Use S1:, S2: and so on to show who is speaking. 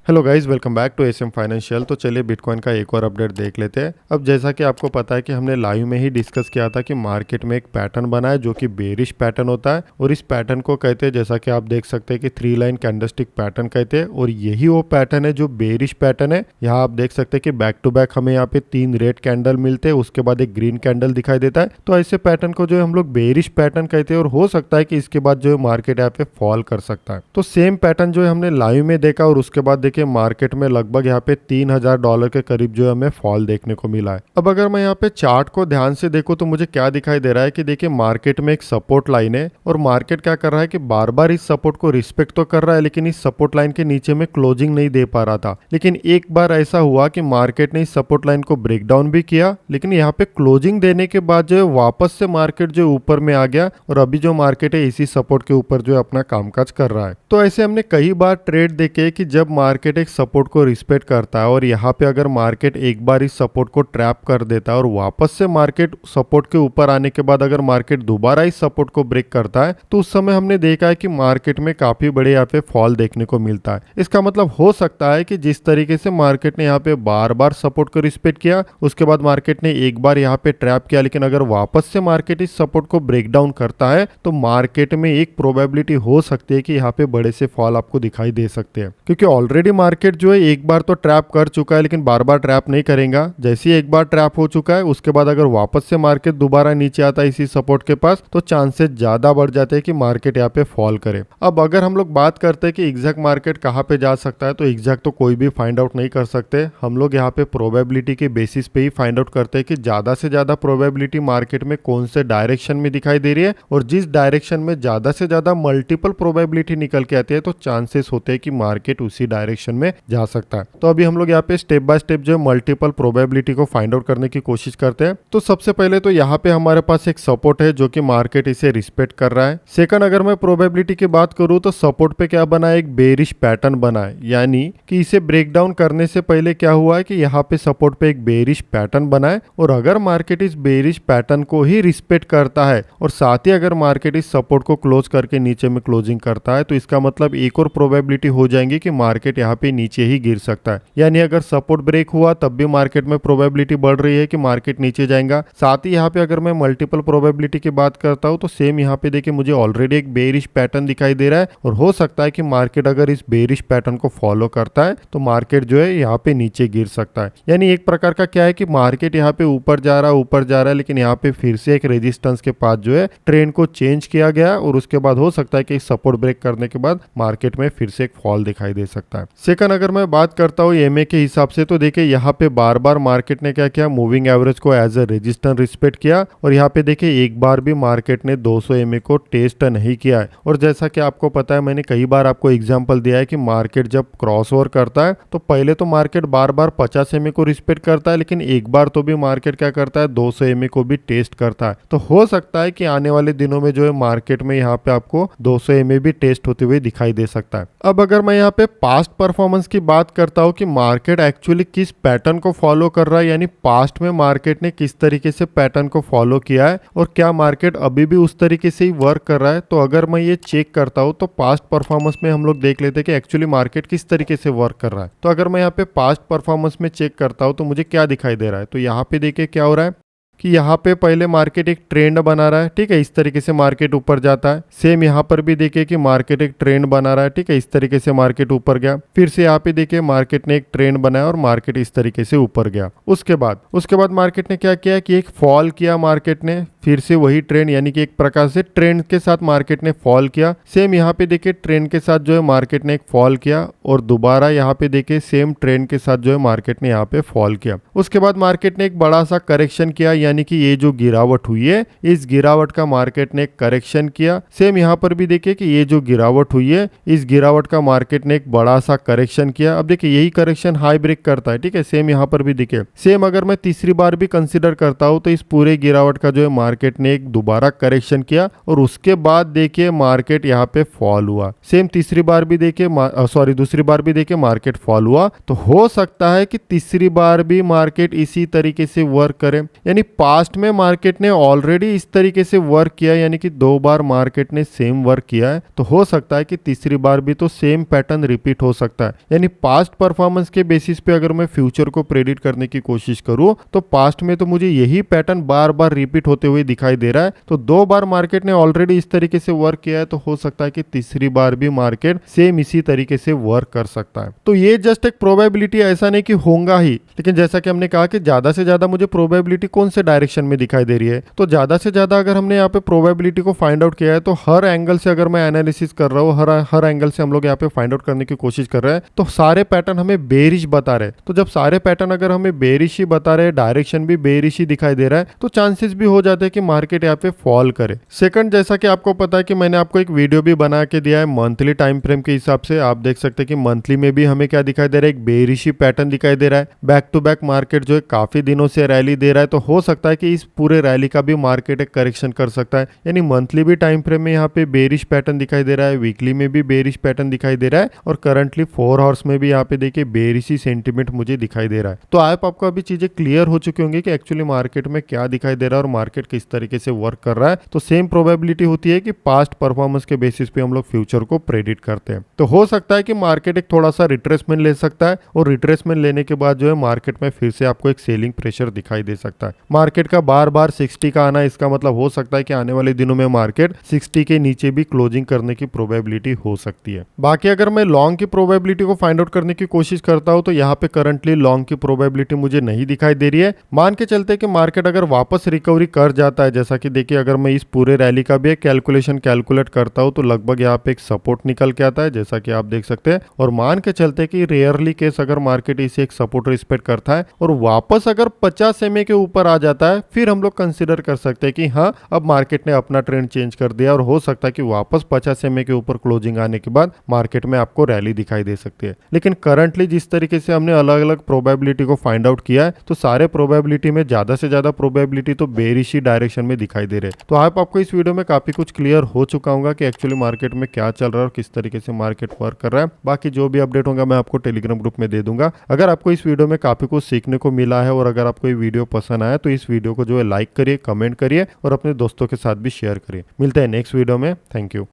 S1: Hello guys, welcome back to SM financial. तो चलिए bitcoin का एक और अपडेट देख लेते हैं। अब जैसा कि आपको पता है कि हमने लाइव में ही डिस्कस किया था कि मार्केट में एक पैटर्न बना है जो कि बेरिश पैटर्न होता है और इस पैटर्न को कहते हैं, जैसा कि आप देख सकते हैं कि 3 लाइन कैंडलस्टिक पैटर्न कहते हैं और यही वो पैटर्न है जो बेरिश पैटर्न है। यहाँ आप देख सकते हैं कि बैक टू बैक हमें यहाँ पे 3 रेड कैंडल मिलते हैं, उसके बाद एक ग्रीन कैंडल दिखाई देता है। तो ऐसे पैटर्न को जो है हम लोग बेरिश पैटर्न कहते हैं और हो सकता है कि इसके बाद जो है मार्केट यहाँ पे फॉल कर सकता है। तो सेम पैटर्न जो है हमने लाइव में देखा और उसके बाद देखिए मार्केट में लगभग यहाँ पे $3000 के करीब जो है हमें फॉल देखने को मिला है। अब अगर मैं यहाँ पे चार्ट को ध्यान से देखूं तो मुझे क्या दिखाई दे रहा है कि देखिए मार्केट में एक सपोर्ट लाइन है और मार्केट क्या कर रहा है कि बार बार इस सपोर्ट को रिस्पेक्ट तो कर रहा है, लेकिन इस सपोर्ट लाइन के नीचे में क्लोजिंग नहीं दे पा रहा था। लेकिन एक बार ऐसा हुआ कि मार्केट ने इस सपोर्ट लाइन को ब्रेक डाउन भी किया, लेकिन यहाँ पे क्लोजिंग देने के बाद जो है वापस से मार्केट जो ऊपर में आ गया और अभी जो मार्केट है इसी सपोर्ट के ऊपर जो है अपना कामकाज कर रहा है। तो ऐसे हमने कई बार ट्रेड देखे कि जब मार्केट एक सपोर्ट को रिस्पेक्ट करता है और यहाँ पे अगर मार्केट एक बार इस सपोर्ट को ट्रैप कर देता है और वापस से मार्केट सपोर्ट के ऊपर आने के बाद अगर मार्केट दोबारा इस सपोर्ट को ब्रेक करता है तो उस समय हमने देखा है कि मार्केट में काफी बड़े यहाँ पे फॉल देखने को मिलता है। इसका मतलब हो सकता है कि जिस तरीके से मार्केट ने यहाँ पे बार बार सपोर्ट को रिस्पेक्ट किया, उसके बाद मार्केट ने एक बार यहाँ पे ट्रैप किया, लेकिन अगर वापस से मार्केट इस सपोर्ट को ब्रेक डाउन करता है तो मार्केट में एक प्रोबेबिलिटी हो सकती है कि यहाँ पे बड़े से फॉल आपको दिखाई दे सकते हैं, क्योंकि ऑलरेडी मार्केट जो है एक बार तो ट्रैप कर चुका है लेकिन बार बार ट्रैप नहीं करेगा। जैसे ही एक बार ट्रैप हो चुका है उसके बाद अगर वापस से मार्केट दोबारा नीचे आता है इसी सपोर्ट के पास तो चांसेस ज्यादा बढ़ जाते हैं कि मार्केट यहाँ पे फॉल करे। अब अगर हम लोग बात करते हैं कि एग्जैक्ट मार्केट कहाँ पे जा सकता है, तो एग्जैक्ट तो कोई भी फाइंड आउट नहीं कर सकते। हम लोग यहाँ पे प्रोबेबिलिटी के बेसिस पे ही फाइंड आउट करते हैं कि ज्यादा से ज्यादा प्रोबेबिलिटी मार्केट में कौन से डायरेक्शन में दिखाई दे रही है और जिस डायरेक्शन में ज्यादा से ज्यादा मल्टीपल प्रोबेबिलिटी निकल के आती है तो चांसेस होते हैं कि मार्केट उसी डायरेक्शन में जा सकता है। तो अभी हम लोग यहाँ पे स्टेप बाय स्टेप जो मल्टीपल प्रोबेबिलिटी को फाइंड आउट करने की कोशिश करते हैं। तो सबसे पहले तो यहाँ पे हमारे पास एक सपोर्ट है जो कि मार्केट इसे रिस्पेक्ट कर रहा है। सेकंड, अगर मैं प्रोबेबिलिटी की बात करूँ तो सपोर्ट पे क्या बना है, एक बेरिश पैटर्न बना है, यानी कि इसे ब्रेक डाउन करने से पहले क्या हुआ है कि यहाँ पे सपोर्ट पे एक बेरिश पैटर्न बना है और अगर मार्केट इस बेरिश पैटर्न को ही रिस्पेक्ट करता है और साथ ही अगर मार्केट इस सपोर्ट को क्लोज करके नीचे में क्लोजिंग करता है तो इसका मतलब एक और प्रोबेबिलिटी हो जाएंगी कि मार्केट यहाँ पे नीचे ही गिर सकता है। यानी अगर सपोर्ट ब्रेक हुआ तब भी मार्केट में प्रोबेबिलिटी बढ़ रही है कि मार्केट नीचे जाएगा। साथ ही यहाँ पे अगर मैं मल्टीपल प्रोबेबिलिटी की बात करता हूँ तो सेम यहाँ पे देखिए मुझे ऑलरेडी एक बेरिश पैटर्न दिखाई दे रहा है और हो सकता है कि मार्केट अगर इस बेरिश पैटर्न को फॉलो करता है तो मार्केट जो है यहाँ पे नीचे गिर सकता है। यानी एक प्रकार का क्या है कि मार्केट यहाँ पे ऊपर जा रहा है लेकिन यहाँ पे फिर से एक रेजिस्टेंस के पास जो है ट्रेंड को चेंज किया गया और उसके बाद हो सकता है कि सपोर्ट ब्रेक करने के बाद मार्केट में फिर से एक फॉल दिखाई दे सकता है। सेकंड, अगर मैं बात करता हूँ एमए के हिसाब से तो देखिए यहाँ पे बार बार मार्केट ने क्या किया, मूविंग एवरेज को एज ए रेजिस्टेंस रिस्पेक्ट किया और यहाँ पे देखिए एक बार भी मार्केट ने 200 एमए को टेस्ट नहीं किया है। और जैसा कि आपको पता है, मैंने कई बार आपको एग्जांपल दिया है कि मार्केट जब क्रॉस ओवर करता है तो पहले तो मार्केट बार बार 50 एमए को रिस्पेक्ट करता है, लेकिन एक बार तो भी मार्केट क्या करता है 200 एमए को भी टेस्ट करता है। तो हो सकता है कि आने वाले दिनों में जो है मार्केट में यहाँ पे आपको 200 एमए भी टेस्ट होते हुए दिखाई दे सकता है। अब अगर मैं यहाँ पे पास्ट परफॉर्मेंस की बात करता हूँ कि मार्केट एक्चुअली किस पैटर्न को फॉलो कर रहा है, यानी पास्ट में मार्केट ने किस तरीके से पैटर्न को फॉलो किया है और क्या मार्केट अभी भी उस तरीके से ही वर्क कर रहा है, तो अगर मैं ये चेक करता हूँ तो पास्ट परफॉर्मेंस में हम लोग देख लेते हैं कि एक्चुअली मार्केट किस तरीके से वर्क कर रहा है। तो अगर मैं यहाँ पे पास्ट परफॉर्मेंस में चेक करता हूँ तो मुझे क्या दिखाई दे रहा है, तो यहाँ पे देखिए क्या हो रहा है कि यहाँ पे पहले मार्केट एक ट्रेंड बना रहा है, ठीक है, इस तरीके से मार्केट ऊपर जाता है। सेम यहाँ पर भी देखिए कि मार्केट एक ट्रेंड बना रहा है, ठीक है, इस तरीके से मार्केट ऊपर गया। फिर से यहाँ पे देखिए मार्केट ने एक ट्रेंड बनाया और मार्केट इस तरीके से ऊपर गया। उसके बाद मार्केट ने क्या किया कि एक फॉल किया मार्केट ने, फिर से वही ट्रेंड, यानी कि एक प्रकार से ट्रेंड के साथ मार्केट ने फॉल किया। सेम यहाँ पे देखिए ट्रेंड के साथ जो है मार्केट ने एक फॉल किया और दोबारा यहाँ पे देखिए सेम ट्रेंड के साथ जो है मार्केट ने यहाँ पे फॉल किया। उसके बाद मार्केट ने एक बड़ा सा करेक्शन किया, यानी कि ये जो गिरावट हुई है इस गिरावट का मार्केट ने एक करेक्शन किया। सेम यहाँ पर भी देखिए कि ये जो गिरावट हुई है इस गिरावट का मार्केट ने एक बड़ा सा करेक्शन किया। अब देखिए यही करेक्शन हाई ब्रेक करता है, ठीक है। सेम यहाँ पर भी देखिए, सेम अगर मैं तीसरी बार भी कंसिडर करता हूँ तो इस पूरे गिरावट का जो है मार्केट ने एक दोबारा करेक्शन किया और उसके बाद देखिए मार्केट यहाँ पे फॉल हुआ। सेम तीसरी बार भी देखिए दूसरी बार भी देखिए मार्केट फॉल हुआ। तो हो सकता है कि तीसरी बार भी मार्केट इसी तरीके से वर्क करे, यानी पास्ट में मार्केट ने ऑलरेडी इस तरीके से वर्क किया, यानी कि 2 बार मार्केट ने सेम वर्क किया है। तो हो सकता है कि तीसरी बार भी तो सेम पैटर्न रिपीट हो सकता है। यानी पास्ट परफॉर्मेंस के बेसिस पे अगर मैं फ्यूचर को प्रेडिक्ट करने की कोशिश करूं तो पास्ट में तो मुझे यही पैटर्न बार बार रिपीट होते हुए दिखाई दे रहा है। तो 2 बार मार्केट ने ऑलरेडी इस तरीके से वर्क किया है, तो हो सकता है कि तीसरी बार भी मार्केट सेम इसी तरीके से वर्क कर सकता है। तो ये जस्ट एक प्रोबेबिलिटी, ऐसा नहीं कि होगा ही, लेकिन जैसा कि हमने कहा कि ज्यादा से ज्यादा मुझे प्रोबेबिलिटी कौन से डायरेक्शन में दिखाई दे रही है। तो ज्यादा से ज्यादा अगर हमने यहाँ पे प्रोबेबिलिटी को फाइंड आउट किया है तो हर एंगल से अगर मैं एनालिसिस कर रहा हूँ, हर एंगल से हम लोग यहाँ पे फाइंड आउट करने की कोशिश कर रहे हैं, तो सारे पैटर्न हमें बेरिश बता रहे हैं। तो जब सारे पैटर्न अगर हमें बेरिश ही बता रहे हैं, डायरेक्शन भी बेरिश ही दिखाई दे रहा है, तो चांसेस भी हो जाते हैं कि मार्केट यहाँ पे फॉल करे। सेकंड, जैसा कि आपको पता है कि मैंने आपको एक वीडियो भी बना के दिया है मंथली टाइम फ्रेम के हिसाब से। आप देख सकते हैं कि मंथली में भी हमें क्या दिखाई दे रहा है, एक बेरिशी पैटर्न दिखाई दे रहा है। बैक टू बैक मार्केट जो है काफी दिनों से रैली दे रहा है, तो हो सकता है कि इस पूरे रैली का भी मार्केट एक करेक्शन कर सकता है। यानी मंथली भी टाइम फ्रेम में यहाँ पे बेरिश पैटर्न दिखाई दे रहा है, वीकली में भी बेरिश पैटर्न दिखाई दे रहा है, और करंटली 4 आवर्स में भी यहाँ पे देखिए बेरिशी सेंटीमेंट मुझे दिखाई दे रहा है। तो आप आपको अभी चीजें क्लियर हो चुकी होंगी कि एक्चुअली मार्केट में क्या दिखाई दे रहा है और मार्केट किस तरीके से वर्क कर रहा है। तो सेम प्रोबेबिलिटी होती है कि पास्ट परफॉर्मेंस के बेसिस पे हम लोग फ्यूचर को प्रेडिक्ट करते हैं। तो हो सकता है कि मार्केट एक थोड़ा सा रिट्रेसमेंट ले सकता है, और रिट्रेसमेंट लेने के बाद जो है मार्केट में फिर से आपको एक सेलिंग प्रेशर दिखाई दे सकता है। मार्केट का बार बार 60 का आना, इसका मतलब हो सकता है कि आने वाले दिनों में मार्केट 60 के नीचे भी क्लोजिंग करने की प्रोबेबिलिटी हो सकती है। बाकी अगर मैं लॉन्ग की प्रोबेबिलिटी को फाइंड आउट करने की कोशिश करता हूं तो यहाँ पे करंटली लॉन्ग की प्रोबेबिलिटी मुझे नहीं दिखाई दे रही है। मान के चलते कि मार्केट अगर वापस रिकवरी कर जाता है, जैसा कि देखिए अगर मैं इस पूरे रैली का भी एक कैलकुलेट करता हूं तो लगभग यहाँ पे एक सपोर्ट निकल के आता है, जैसा कि आप देख सकते हैं। और मान के चलते कि रेयरली केस अगर मार्केट इसे एक सपोर्ट रिस्पेक्ट करता है और वापस अगर 50 SMA के ऊपर आ जाता है, फिर हम लोग कंसिडर कर सकते हैं कि हाँ, अब मार्केट ने अपना ट्रेंड चेंज कर दिया, और हो सकता है कि वापस 50 SMA के ऊपर क्लोजिंग आने के बाद मार्केट में आपको रैली दिखाई दे सकती है। लेकिन करंटली जिस तरीके से हमने अलग अलग प्रोबेबिलिटी को फाइंड आउट किया है, तो सारे प्रोबेबिलिटी में ज्यादा से ज्यादा प्रोबेबिलिटी तो बेरिशी डायरेक्शन में दिखाई दे रहे हैं। तो आपको इस वीडियो में काफी कुछ क्लियर हो चुका होगा कि एक्चुअली मार्केट में क्या चल रहा है और किस तरीके से मार्केट वर्क कर रहा है। बाकी जो भी अपडेट होगा मैं आपको टेलीग्राम ग्रुप में दे दूंगा। अगर आपको इस वीडियो में काफी कुछ सीखने को मिला है और अगर आपको ये वीडियो पसंद आया तो इस वीडियो को जो है लाइक करिए, कमेंट करिए और अपने दोस्तों के साथ भी शेयर करिए। मिलते हैं नेक्स्ट वीडियो में। Thank you.